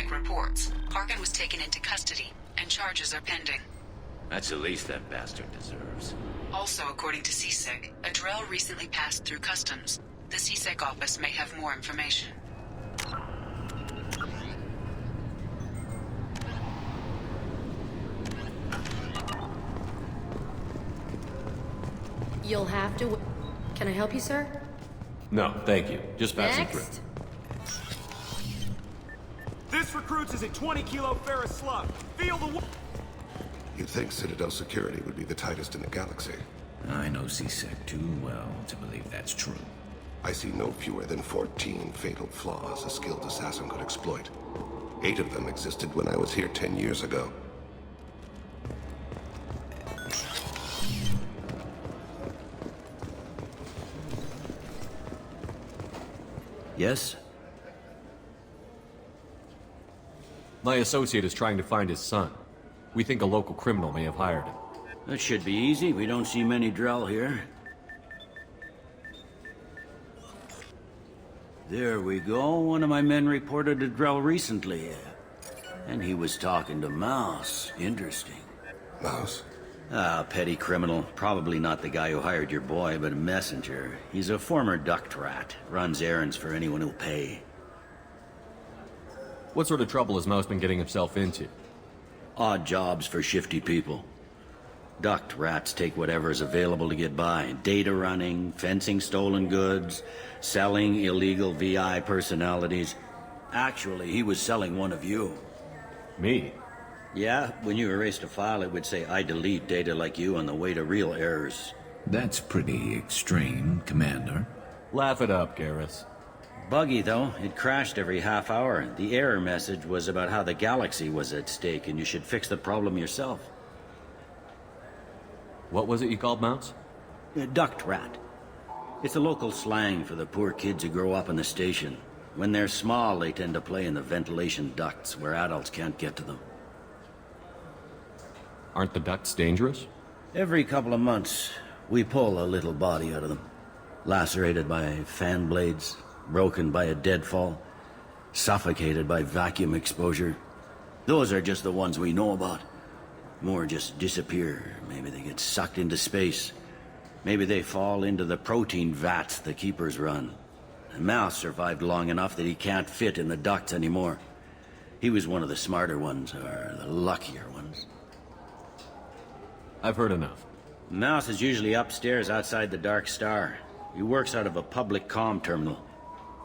C-Sec reports. Harkin was taken into custody, and charges are pending. That's the least that bastard deserves. Also, according to C-Sec, a Drell recently passed through customs. The C-Sec office may have more information. You'll have to... Can I help you, sir? No, thank you. Just passing through. Next. This recruits is a 20-kilo ferrous slug. Feel the... You'd think Citadel security would be the tightest in the galaxy. I know C-Sec too well to believe that's true. I see no fewer than 14 fatal flaws a skilled assassin could exploit. 8 of them existed when I was here 10 years ago. Yes? My associate is trying to find his son. We think a local criminal may have hired him. That should be easy. We don't see many Drell here. There we go. One of my men reported a Drell recently. And he was talking to Mouse. Interesting. Mouse? Ah, petty criminal. Probably not the guy who hired your boy, but a messenger. He's a former duct rat. Runs errands for anyone who'll pay. What sort of trouble has Mouse been getting himself into? Odd jobs for shifty people. Duct rats take whatever's available to get by. Data running, fencing stolen goods, selling illegal VI personalities. Actually, he was selling one of you. Me? Yeah, when you erased a file, it would say, I delete data like you on the way to real errors. That's pretty extreme, Commander. Laugh it up, Garrus. Buggy, though. It crashed every half hour. The error message was about how the galaxy was at stake, and you should fix the problem yourself. What was it you called Mouse? Duct rat. It's a local slang for the poor kids who grow up in the station. When they're small, they tend to play in the ventilation ducts where adults can't get to them. Aren't the ducts dangerous? Every couple of months, we pull a little body out of them. Lacerated by fan blades, broken by a deadfall, suffocated by vacuum exposure. Those are just the ones we know about. More just disappear. Maybe they get sucked into space. Maybe they fall into the protein vats the keepers run. The Mouse survived long enough that he can't fit in the ducts anymore. He was one of the smarter ones, or the luckier ones. I've heard enough. Mouse is usually upstairs outside the Dark Star. He works out of a public comm terminal.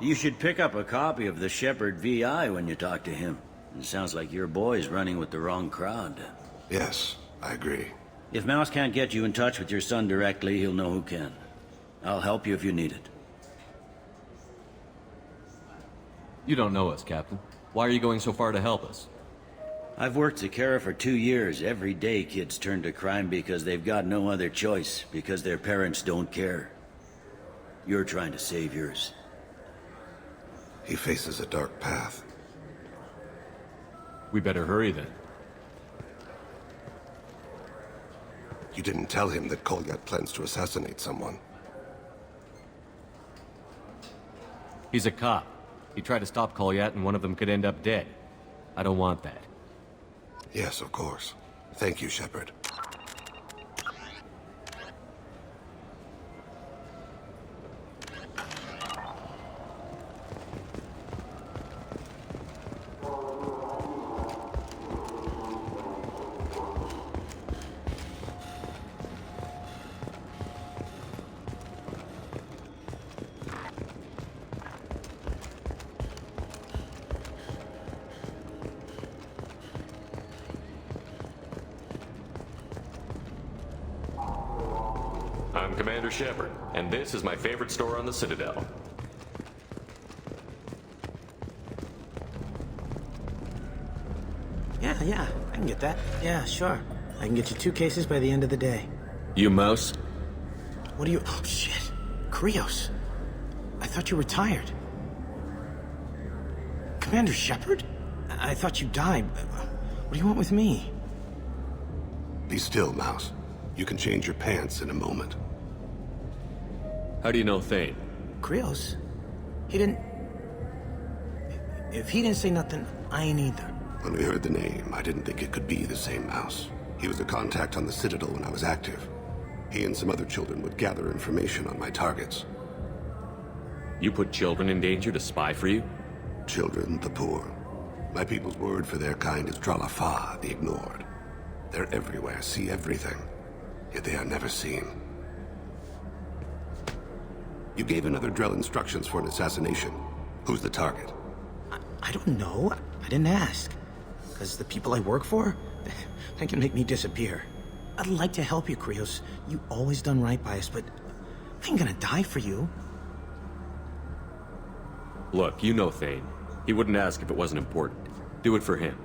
You should pick up a copy of the Shepard VI when you talk to him. It sounds like your boy's running with the wrong crowd. Yes, I agree. If Mouse can't get you in touch with your son directly, he'll know who can. I'll help you if you need it. You don't know us, Captain. Why are you going so far to help us? I've worked Zakera for 2 years. Every day kids turn to crime because they've got no other choice, because their parents don't care. You're trying to save yours. He faces a dark path. We better hurry then. You didn't tell him that Kolyat plans to assassinate someone. He's a cop. He tried to stop Kolyat and one of them could end up dead. I don't want that. Yes, of course. Thank you, Shepard. I'm Commander Shepard, and this is my favorite store on the Citadel. Yeah, I can get that. Yeah, sure. I can get you 2 cases by the end of the day. You Mouse? What do you... Oh, shit. Krios. I thought you retired. Commander Shepard? I thought you died. What do you want with me? Be still, Mouse. You can change your pants in a moment. How do you know Thane? Krios? He didn't... If he didn't say nothing, I ain't either. When we heard the name, I didn't think it could be the same mouse. He was a contact on the Citadel when I was active. He and some other children would gather information on my targets. You put children in danger to spy for you? Children, the poor. My people's word for their kind is Dralafa, the ignored. They're everywhere, see everything, yet they are never seen. You gave another Drell instructions for an assassination. Who's the target? I don't know. I didn't ask. Because the people I work for, they can make me disappear. I'd like to help you, Krios. You always done right by us, but I ain't gonna die for you. Look, you know Thane. He wouldn't ask if it wasn't important. Do it for him.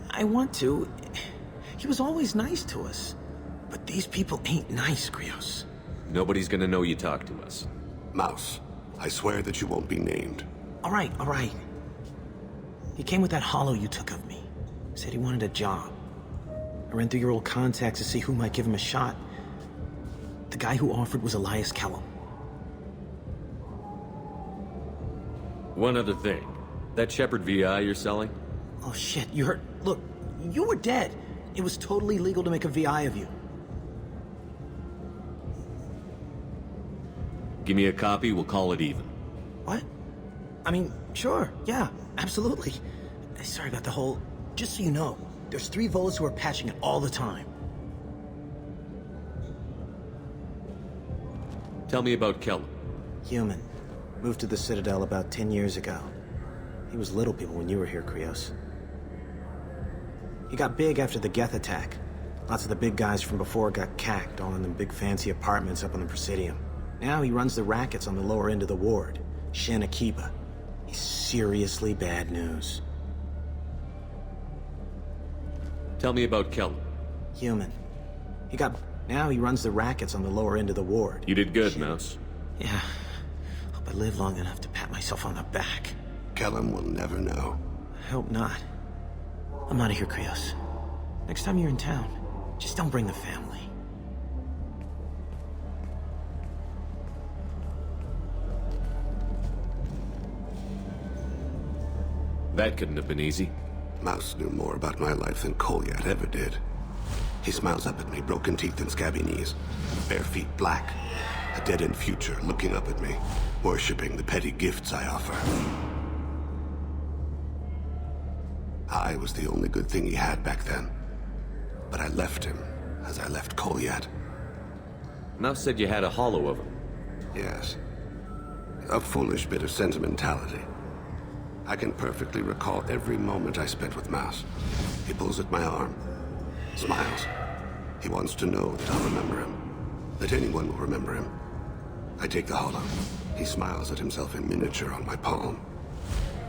I want to. He was always nice to us. But these people ain't nice, Krios. Nobody's gonna know you talked to us. Mouse, I swear that you won't be named. All right. He came with that hollow you took of me. Said he wanted a job. I ran through your old contacts to see who might give him a shot. The guy who offered was Elias Kellum. One other thing. That Shepard VI you're selling? Oh shit, you heard? Look, you were dead. It was totally legal to make a VI of you. Give me a copy, we'll call it even. What? I mean, sure, yeah, absolutely. Sorry about the whole... Just so you know, there's 3 Volus who are patching it all the time. Tell me about Kellum. Human. Moved to the Citadel about 10 years ago. He was little people when you were here, Krios. He got big after the Geth attack. Lots of the big guys from before got cacked, all in them big fancy apartments up on the Presidium. Now he runs the rackets on the lower end of the ward, Shin Akiba. He's seriously bad news. Tell me about Kellum. Human. Now he runs the rackets on the lower end of the ward. You did good, Mouse. Yeah. Hope I live long enough to pat myself on the back. Kellum will never know. I hope not. I'm out of here, Krios. Next time you're in town, just don't bring the family. That couldn't have been easy. Mouse knew more about my life than Kolyat ever did. He smiles up at me, broken teeth and scabby knees. Bare feet black. A dead-end future looking up at me, worshipping the petty gifts I offer. I was the only good thing he had back then. But I left him, as I left Kolyat. Mouse said you had a hollow of him. Yes. A foolish bit of sentimentality. I can perfectly recall every moment I spent with Mouse. He pulls at my arm, smiles. He wants to know that I'll remember him, that anyone will remember him. I take the hollow. He smiles at himself in miniature on my palm.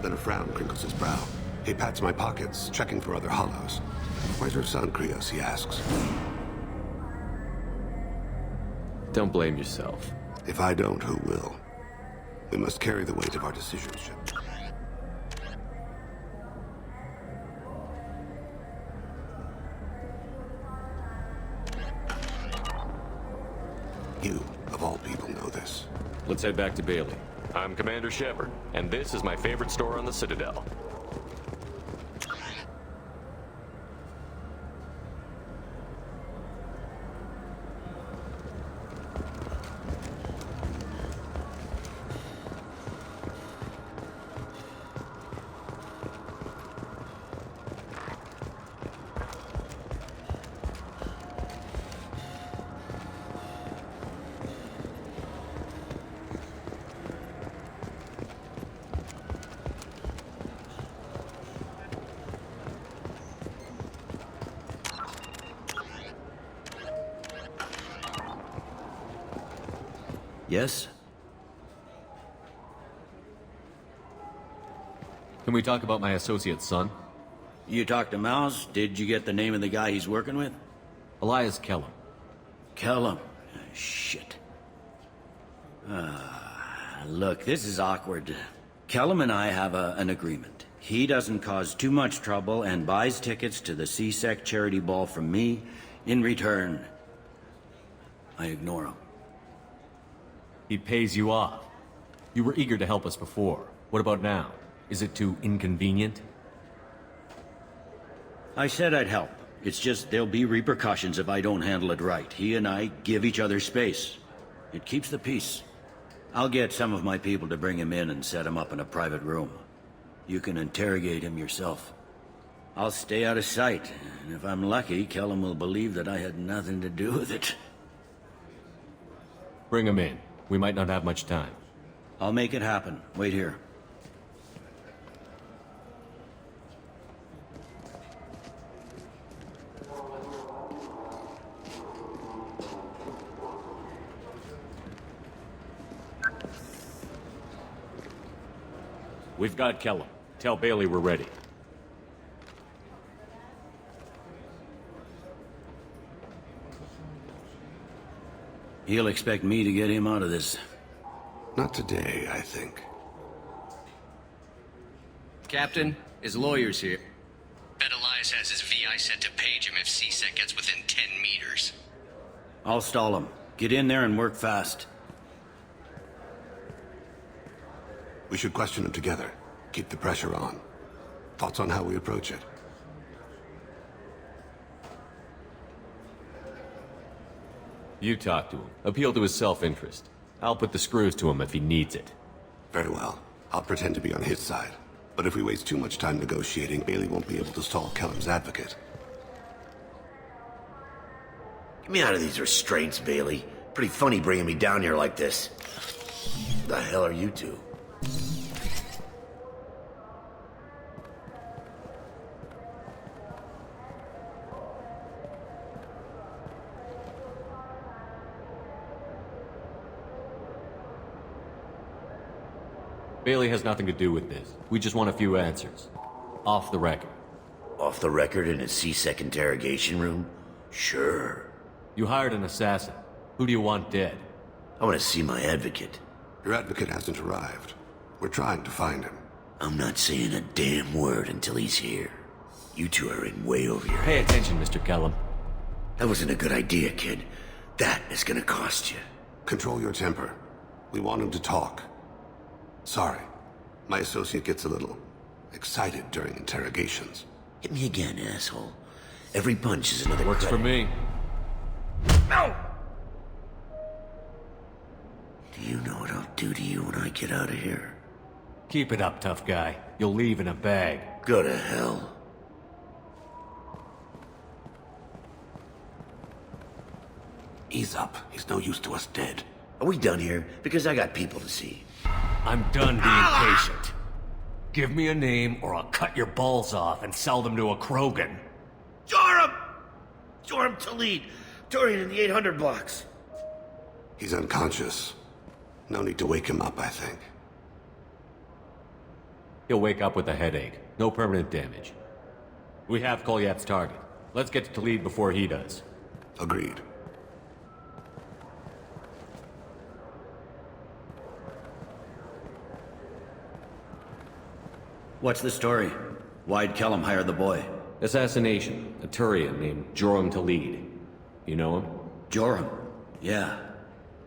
Then a frown crinkles his brow. He pats my pockets, checking for other hollows. Where's your son, Krios, he asks. Don't blame yourself. If I don't, who will? We must carry the weight of our decisions, Shep. You, of all people, know this. Let's head back to Bailey. I'm Commander Shepard, and this is my favorite store on the Citadel. Yes? Can we talk about my associate's son? You talked to Mouse? Did you get the name of the guy he's working with? Elias Kellum. Kellum. Shit. Look, this is awkward. Kellum and I have an agreement. He doesn't cause too much trouble and buys tickets to the CSEC charity ball from me. In return, I ignore him. He pays you off. You were eager to help us before. What about now? Is it too inconvenient? I said I'd help. It's just there'll be repercussions if I don't handle it right. He and I give each other space. It keeps the peace. I'll get some of my people to bring him in and set him up in a private room. You can interrogate him yourself. I'll stay out of sight, and if I'm lucky, Kellum will believe that I had nothing to do with it. Bring him in. We might not have much time. I'll make it happen. Wait here. We've got Kellum. Tell Bailey we're ready. He'll expect me to get him out of this. Not today, I think. Captain, his lawyer's here. Bet Elias has his VI set to page him if CSEC gets within 10 meters. I'll stall him. Get in there and work fast. We should question him together. Keep the pressure on. Thoughts on how we approach it? You talk to him. Appeal to his self-interest. I'll put the screws to him if he needs it. Very well. I'll pretend to be on his side. But if we waste too much time negotiating, Bailey won't be able to stall Kellum's advocate. Get me out of these restraints, Bailey. Pretty funny bringing me down here like this. The hell are you two? Bailey has nothing to do with this. We just want a few answers. Off the record. Off the record in a CSEC interrogation room? Sure. You hired an assassin. Who do you want dead? I want to see my advocate. Your advocate hasn't arrived. We're trying to find him. I'm not saying a damn word until he's here. You two are in way over your Pay head. attention, Mr. Kellum. That wasn't a good idea, kid. That is gonna cost you. Control your temper. We want him to talk. Sorry. My associate gets a little excited during interrogations. Hit me again, asshole. Every punch is another Works credit. for me. No! Do you know what I'll do to you when I get out of here? Keep it up, tough guy. You'll leave in a bag. Go to hell. Ease up. He's no use to us dead. Are we done here? Because I got people to see. I'm done being patient. Give me a name or I'll cut your balls off and sell them to a Krogan. Joram! Joram Talid, Turian in the 800 blocks. He's unconscious. No need to wake him up, I think. He'll wake up with a headache. No permanent damage. We have Kolyat's target. Let's get to Talid before he does. Agreed. What's the story? Why'd Kellum hire the boy? Assassination. A Turian named Joram Talid. You know him? Joram? Yeah.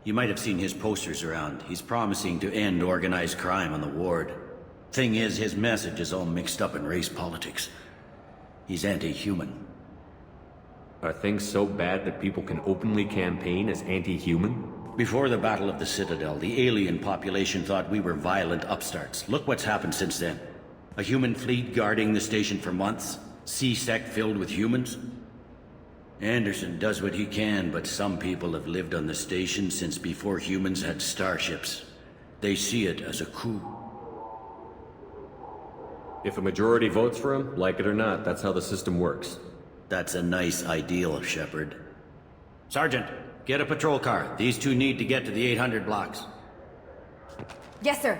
You might have seen his posters around. He's promising to end organized crime on the ward. Thing is, his message is all mixed up in race politics. He's anti-human. Are things so bad that people can openly campaign as anti-human? Before the Battle of the Citadel, the alien population thought we were violent upstarts. Look what's happened since then. A human fleet guarding the station for months. CSEC filled with humans. Anderson does what he can, but some people have lived on the station since before humans had starships. They see it as a coup. If a majority votes for him, like it or not, that's how the system works. That's a nice ideal, Shepard. Sergeant, get a patrol car. These two need to get to the 800 blocks. Yes, sir.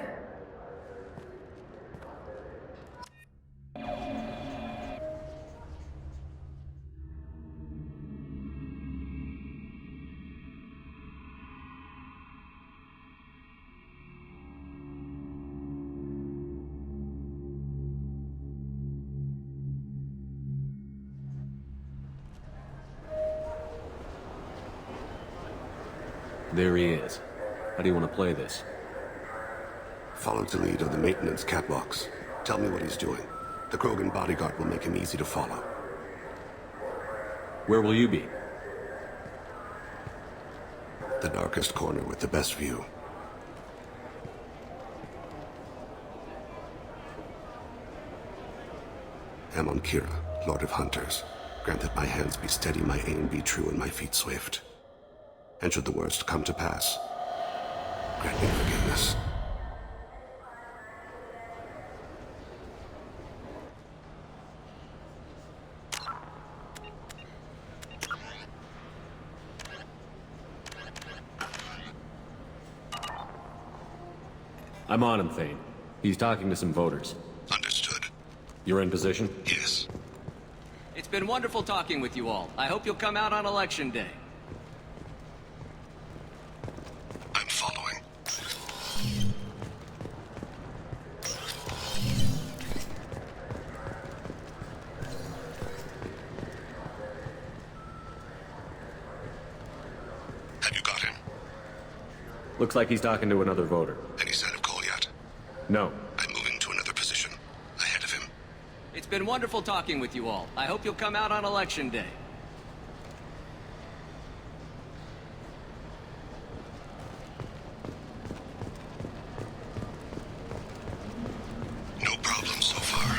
There he is. How do you want to play this? Follow the lead of the maintenance catwalks. Tell me what he's doing. The Krogan bodyguard will make him easy to follow. Where will you be? The darkest corner with the best view. Amon Kira, Lord of Hunters. Grant that my hands be steady, my aim be true, and my feet swift. And should the worst come to pass, grant me forgiveness. I'm on him, Thane. He's talking to some voters. Understood. You're in position? Yes. It's been wonderful talking with you all. I hope you'll come out on Election Day. I'm following. Have you got him? Looks like he's talking to another voter. Any sign of call yet? No. I'm moving to another position. Ahead of him. It's been wonderful talking with you all. I hope you'll come out on Election Day. No problem so far.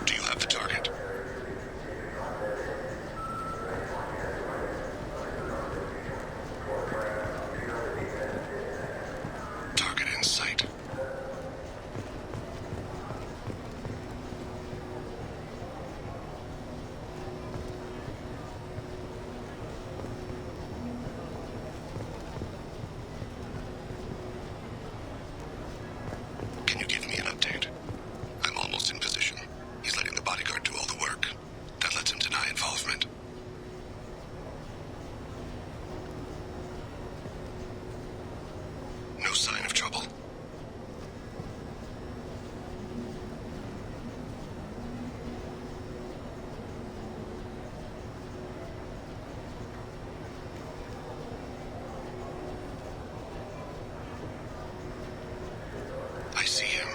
Do you have the target? Target in sight. Can you give me an update? I'm almost in position. He's letting the bodyguard do all the work. That lets him deny involvement. No sign of trouble. I see him.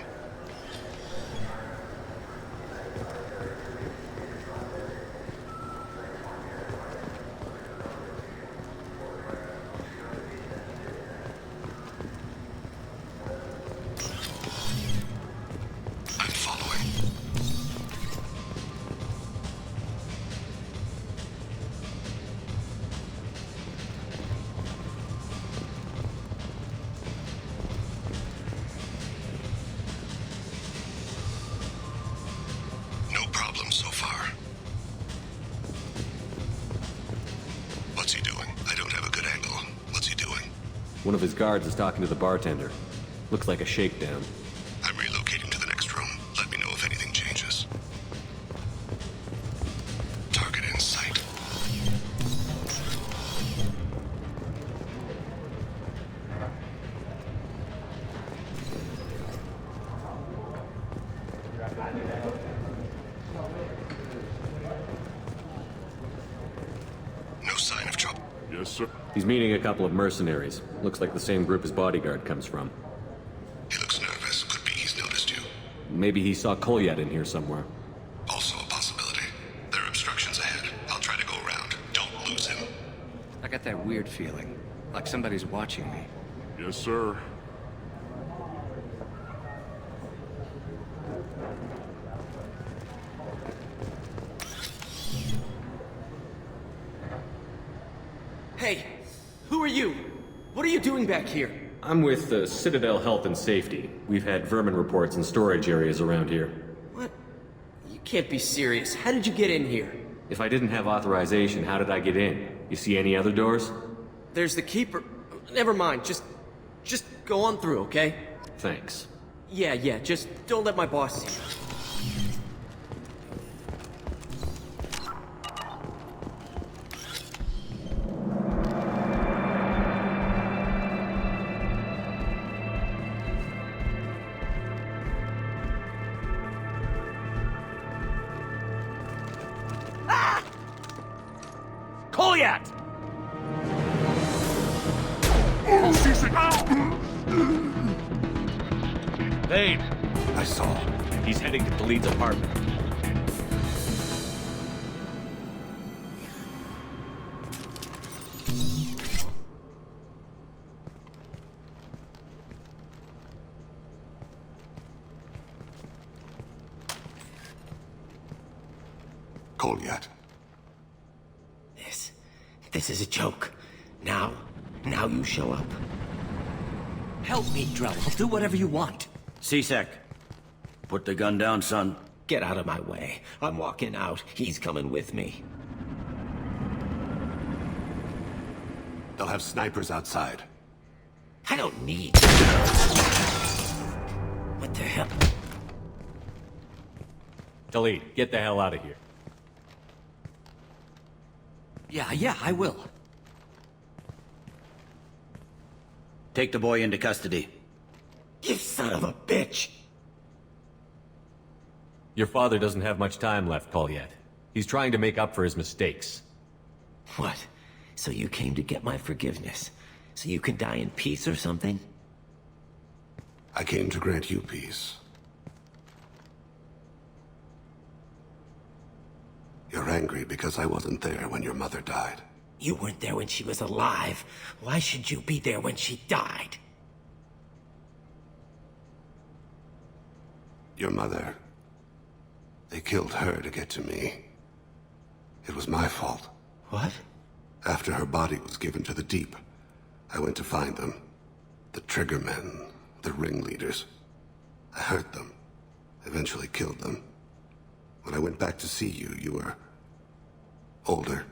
I'm following. No problem so far. What's he doing? I don't have a good angle. What's he doing? One of his guards is talking to the bartender. Looks like a shakedown. I'm relocating to the next room. Let me know if anything changes. Target in sight. No sign of trouble. Yes, sir. He's meeting a couple of mercenaries. Looks like the same group his bodyguard comes from. He looks nervous. Could be he's noticed you. Maybe he saw Kolyat in here somewhere. Also a possibility. There are obstructions ahead. I'll try to go around. Don't lose him. I got that weird feeling, like somebody's watching me. Yes, sir. Hey, who are you? What are you doing back here? I'm with Citadel Health and Safety. We've had vermin reports in storage areas around here. What? You can't be serious. How did you get in here? If I didn't have authorization, how did I get in? You see any other doors? There's the keeper. Never mind. Just go on through, okay? Thanks. Yeah. Just don't let my boss see you. Kolyat! Vade! I saw. He's heading to Khalid's apartment. Kolyat. This is a joke. Now you show up. Help me, Drell. I'll do whatever you want. C-Sec, put the gun down, son. Get out of my way. I'm walking out. He's coming with me. They'll have snipers outside. I don't need... What the hell? Khalid, get the hell out of here. Yeah, I will. Take the boy into custody. You son of a bitch! Your father doesn't have much time left, Kolyat. He's trying to make up for his mistakes. What? So you came to get my forgiveness? So you can die in peace or something? I came to grant you peace. You're angry because I wasn't there when your mother died. You weren't there when she was alive. Why should you be there when she died? Your mother... They killed her to get to me. It was my fault. What? After her body was given to the Deep, I went to find them. The Triggermen, the ringleaders. I hurt them. Eventually killed them. When I went back to see you, you were... older.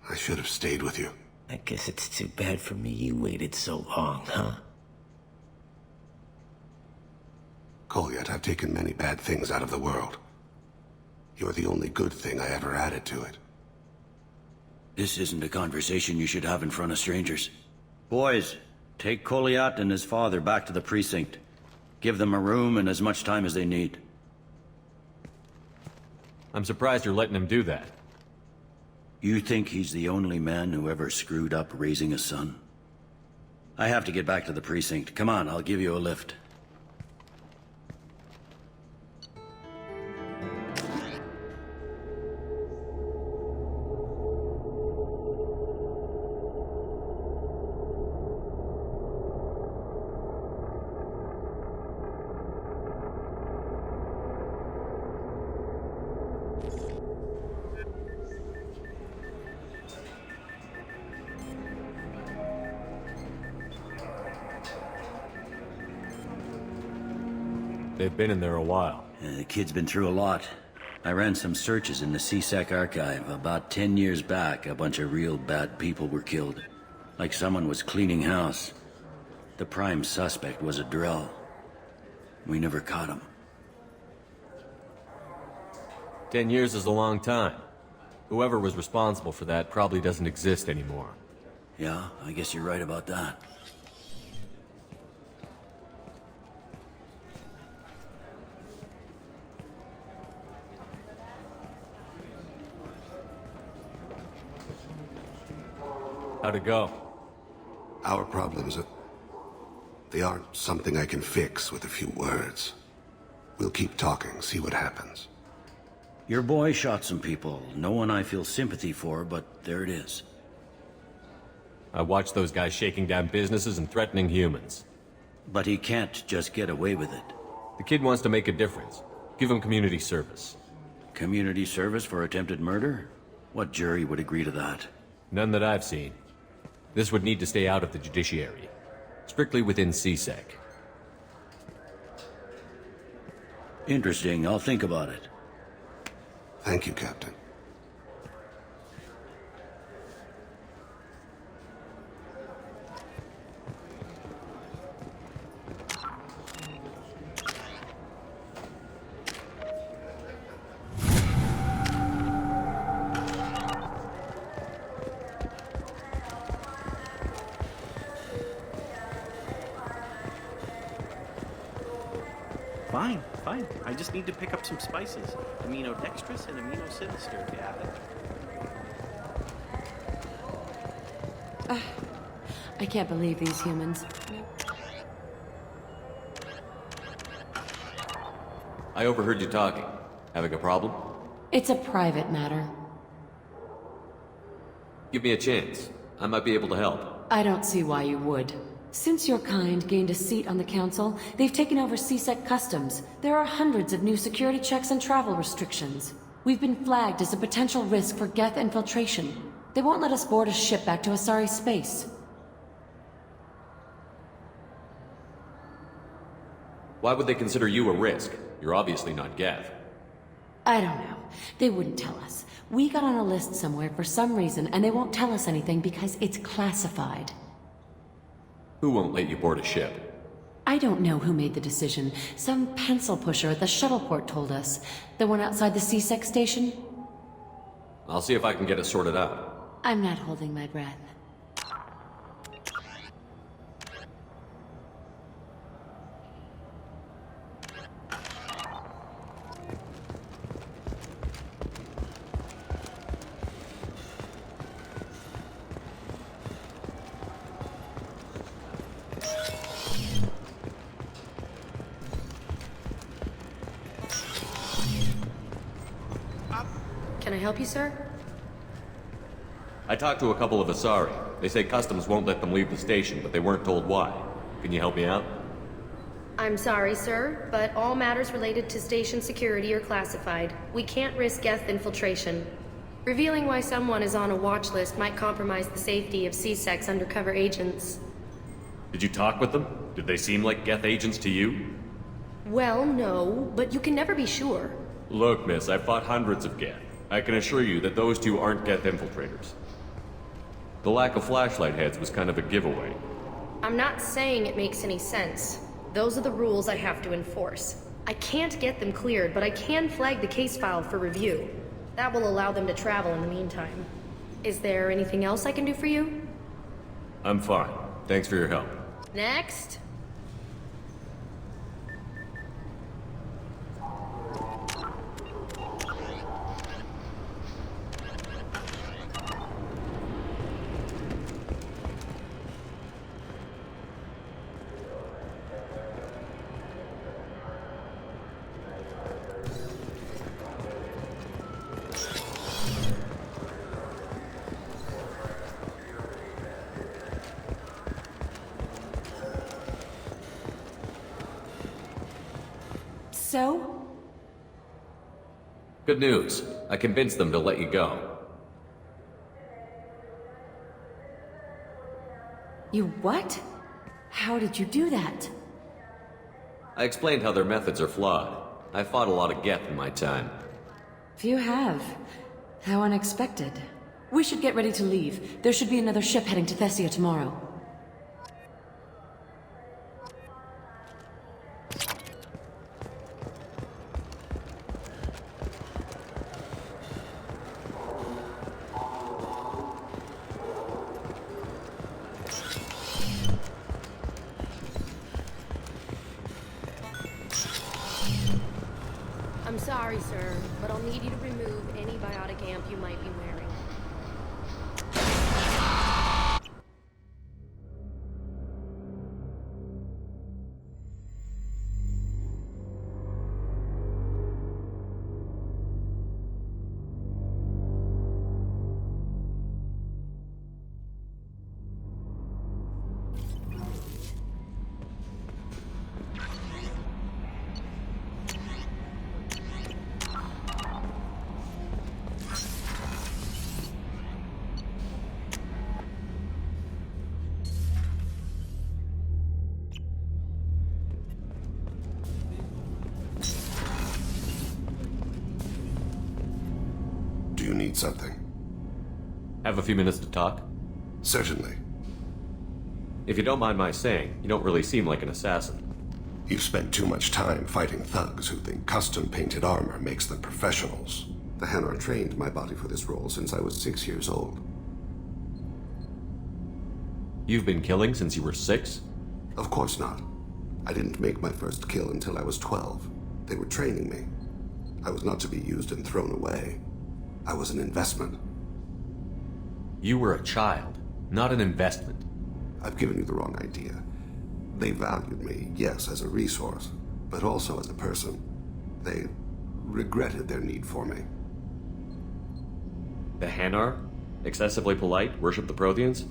I should have stayed with you. I guess it's too bad for me you waited so long, huh? Kolyat, I've taken many bad things out of the world. You're the only good thing I ever added to it. This isn't a conversation you should have in front of strangers. Boys, take Kolyat and his father back to the precinct. Give them a room and as much time as they need. I'm surprised you're letting him do that. You think he's the only man who ever screwed up raising a son? I have to get back to the precinct. Come on, I'll give you a lift. They've been in there a while. The kid's been through a lot. I ran some searches in the C-Sec archive. About 10 years back, a bunch of real bad people were killed. Like someone was cleaning house. The prime suspect was a Drell. We never caught him. 10 years is a long time. Whoever was responsible for that probably doesn't exist anymore. Yeah, I guess you're right about that. How'd it go? Our problems they aren't something I can fix with a few words. We'll keep talking, see what happens. Your boy shot some people. No one I feel sympathy for, but there it is. I watched those guys shaking down businesses and threatening humans. But he can't just get away with it. The kid wants to make a difference. Give him community service. Community service for attempted murder? What jury would agree to that? None that I've seen. This would need to stay out of the judiciary. Strictly within C-Sec. Interesting. I'll think about it. Thank you, Captain. Fine. I just need to pick up some spices. Aminodextrous and aminosinister, if you have it. I can't believe these humans. I overheard you talking. Having a problem? It's a private matter. Give me a chance. I might be able to help. I don't see why you would. Since your kind gained a seat on the council, they've taken over CSEC customs. There are hundreds of new security checks and travel restrictions. We've been flagged as a potential risk for Geth infiltration. They won't let us board a ship back to Asari space. Why would they consider you a risk? You're obviously not Geth. I don't know. They wouldn't tell us. We got on a list somewhere for some reason, and they won't tell us anything because it's classified. Who won't let you board a ship? I don't know who made the decision. Some pencil pusher at the shuttle port told us. The one outside the CSEC station? I'll see if I can get it sorted out. I'm not holding my breath. Can I help you, sir? I talked to a couple of Asari. They say customs won't let them leave the station, but they weren't told why. Can you help me out? I'm sorry, sir, but all matters related to station security are classified. We can't risk Geth infiltration. Revealing why someone is on a watch list might compromise the safety of CSEC's undercover agents. Did you talk with them? Did they seem like Geth agents to you? Well, no, but you can never be sure. Look, miss, I've fought hundreds of Geth. I can assure you that those two aren't Geth infiltrators. The lack of flashlight heads was kind of a giveaway. I'm not saying it makes any sense. Those are the rules I have to enforce. I can't get them cleared, but I can flag the case file for review. That will allow them to travel in the meantime. Is there anything else I can do for you? I'm fine. Thanks for your help. Next. So? Good news. I convinced them to let you go. You what? How did you do that? I explained how their methods are flawed. I fought a lot of Geth in my time. Few have. How unexpected. We should get ready to leave. There should be another ship heading to Thessia tomorrow. I'm sorry, sir, but I'll need you to remove any biotic amp you might be wearing. Do you need something? Have a few minutes to talk? Certainly. If you don't mind my saying, you don't really seem like an assassin. You've spent too much time fighting thugs who think custom-painted armor makes them professionals. The Hanar trained my body for this role since I was 6 years old. You've been killing since you were 6? Of course not. I didn't make my first kill until I was 12. They were training me. I was not to be used and thrown away. I was an investment. You were a child. not an investment. I've given you the wrong idea. They valued me, yes, as a resource, but also as a person. They regretted their need for me. The Hanar? Excessively polite, worship the Protheans?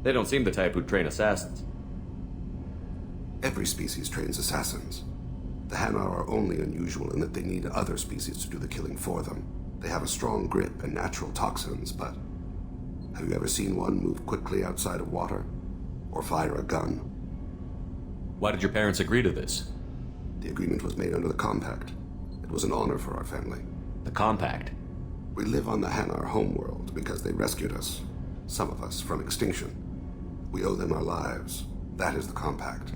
They don't seem the type who'd train assassins. Every species trains assassins. The Hanar are only unusual in that they need other species to do the killing for them. They have a strong grip and natural toxins, but have you ever seen one move quickly outside of water? Or fire a gun? Why did your parents agree to this? The agreement was made under the Compact. It was an honor for our family. The Compact? We live on the Hanar homeworld because they rescued us, some of us, from extinction. We owe them our lives. That is the Compact.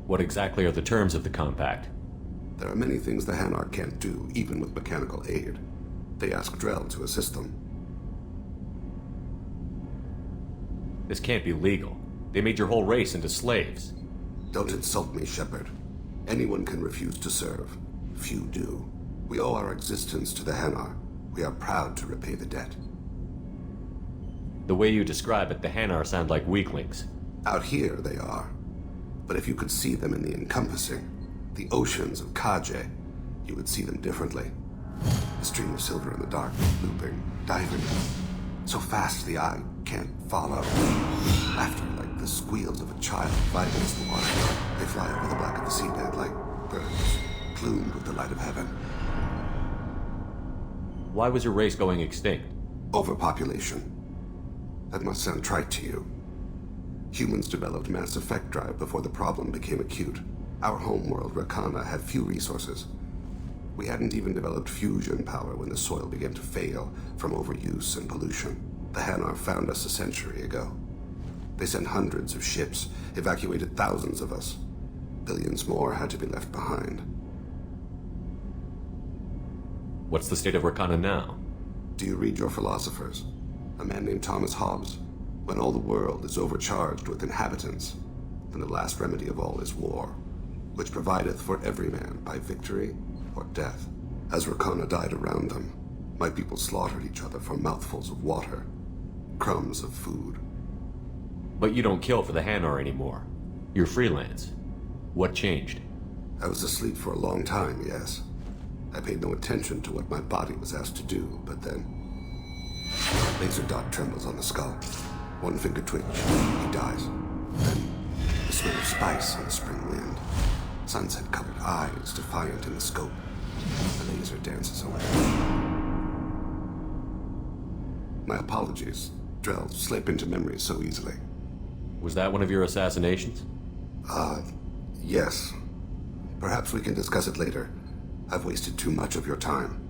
What exactly are the terms of the Compact? There are many things the Hanar can't do, even with mechanical aid. They ask Drell to assist them. This can't be legal. They made your whole race into slaves. Don't insult me, Shepard. Anyone can refuse to serve. Few do. We owe our existence to the Hanar. We are proud to repay the debt. The way you describe it, the Hanar sound like weaklings. Out here, they are. But if you could see them in the encompassing, the oceans of Kaje, you would see them differently. A stream of silver in the dark, looping, diving. So fast the eye can't follow. Laughter like the squeals of a child vibrates the water. They fly over the black of the seabed like birds, plumed with the light of heaven. Why was your race going extinct? Overpopulation. That must sound trite to you. Humans developed mass effect drive before the problem became acute. Our homeworld, Rakana, had few resources. We hadn't even developed fusion power when the soil began to fail from overuse and pollution. The Hanar found us a century ago. They sent hundreds of ships, evacuated thousands of us. Billions more had to be left behind. What's the state of Rakana now? Do you read your philosophers? A man named Thomas Hobbes. When all the world is overcharged with inhabitants, then the last remedy of all is war, which provideth for every man by victory or death. As Rakana died around them, my people slaughtered each other for mouthfuls of water, crumbs of food. But you don't kill for the Hanar anymore. You're freelance. What changed? I was asleep for a long time, yes. I paid no attention to what my body was asked to do, but then... Laser dot trembles on the skull. One finger twitch, he dies. Then, the smell of spice on the spring wind. Sunset-colored eyes defiant in the scope. The laser dances away. My apologies. Drell slip into memory so easily. Was that one of your assassinations? Yes. Perhaps we can discuss it later. I've wasted too much of your time.